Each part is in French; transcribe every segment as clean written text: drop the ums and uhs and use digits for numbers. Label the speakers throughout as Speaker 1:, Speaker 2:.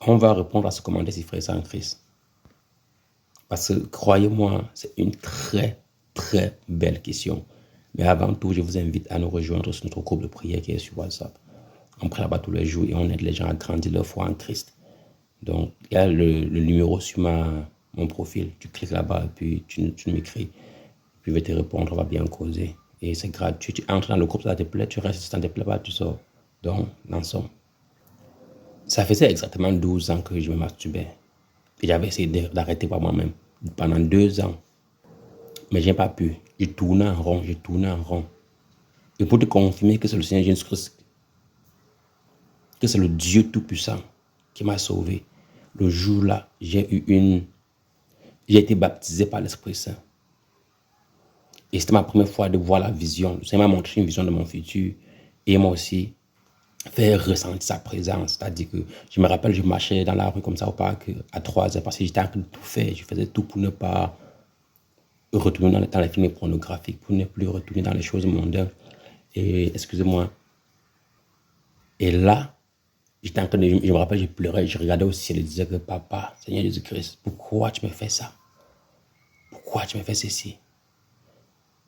Speaker 1: On va répondre à ce commandement si frère en Christ. Parce que, croyez-moi, c'est une très, très belle question. Mais avant tout, je vous invite à nous rejoindre sur notre groupe de prière qui est sur WhatsApp. On prie là-bas tous les jours et on aide les gens à grandir leur foi en Christ. Donc, il y a le numéro sur mon profil. Tu cliques là-bas et puis tu m'écris. Puis je vais te répondre, on va bien causer. Et c'est gratuit. Tu entres dans le groupe, ça te plaît, tu restes, ça te plaît pas, tu sors. Donc, dans somme. Ça faisait exactement 12 ans que je me masturbais. Et j'avais essayé d'arrêter par moi-même pendant 2 ans. Mais je n'ai pas pu. Je tournais en rond, je tournais en rond. Et pour te confirmer que c'est le Seigneur Jésus-Christ, que c'est le Dieu Tout-Puissant qui m'a sauvé, le jour-là, j'ai été baptisé par l'Esprit Saint. Et c'était ma première fois de voir la vision. Le Seigneur m'a montré une vision de mon futur. Et moi aussi, faire ressentir sa présence. C'est-à-dire que je me rappelle, je marchais dans la rue comme ça au parc à 3 heures parce que j'étais en train de tout faire. Je faisais tout pour ne pas retourner dans les films pornographiques, pour ne plus retourner dans les choses mondaines. Et excusez-moi. Et là, j'étais en train de, je me rappelle, je pleurais, je regardais au ciel et je disais que papa, Seigneur Jésus-Christ, pourquoi tu me fais ça? Pourquoi tu me fais ceci?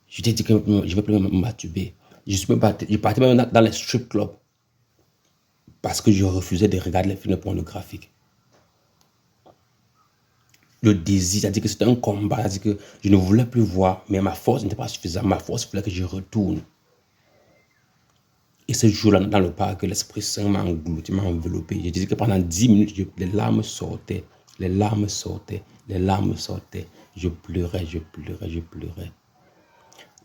Speaker 1: Je t'ai dit que je ne vais plus me masturber. Je partais même dans les strip clubs parce que je refusais de regarder les films pornographiques. Le désir, c'est-à-dire que c'était un combat, c'est-à-dire que je ne voulais plus voir, mais ma force n'était pas suffisante. Ma force voulait que je retourne. Et ce jour-là, dans le parc, l'Esprit Saint m'a englouti, m'a enveloppé. Je disais que pendant 10 minutes, les larmes sortaient, les larmes sortaient, les larmes sortaient. Je pleurais, je pleurais, je pleurais.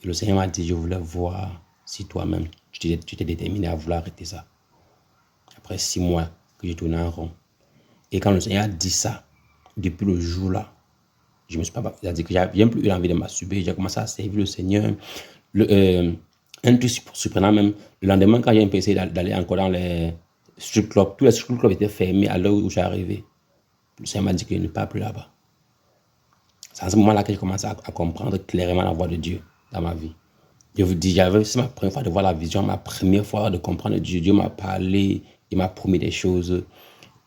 Speaker 1: Et le Seigneur m'a dit, je voulais voir si toi-même, tu t'es déterminé à vouloir arrêter ça. Après 6 mois que je tournais en rond. Et quand le Seigneur a dit ça, depuis le jour-là, je ne me suis pas battu. C'est-à-dire que je n'avais plus eu envie de me masturber. J'ai commencé à servir le Seigneur. Un truc surprenant même, le lendemain, quand j'ai essayé d'aller encore dans les strip clubs, tous les strip clubs étaient fermés à l'heure où j'ai arrivé. Le Seigneur m'a dit qu'il ne part plus là-bas. C'est à ce moment-là que j'ai commencé à comprendre clairement la voix de Dieu dans ma vie. Je vous dis, c'est ma première fois de voir la vision, ma première fois de comprendre Dieu. Dieu m'a parlé, il m'a promis des choses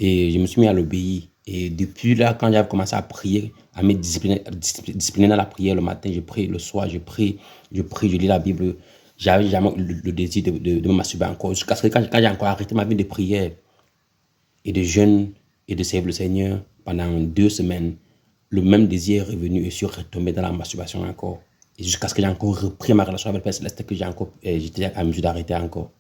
Speaker 1: et je me suis mis à l'obéir. Et depuis là, quand j'avais commencé à prier, à me discipliner dans la prière le matin, je prie, le soir, je prie, je lis la Bible. J'avais jamais le désir de me masturber encore. Jusqu'à ce que quand j'ai encore arrêté ma vie de prière et de jeûne et de servir le Seigneur pendant 2 semaines, le même désir est revenu et je suis retombé dans la masturbation encore. Et jusqu'à ce que j'ai encore repris ma relation avec le Père Céleste, que j'étais à mesure d'arrêter encore.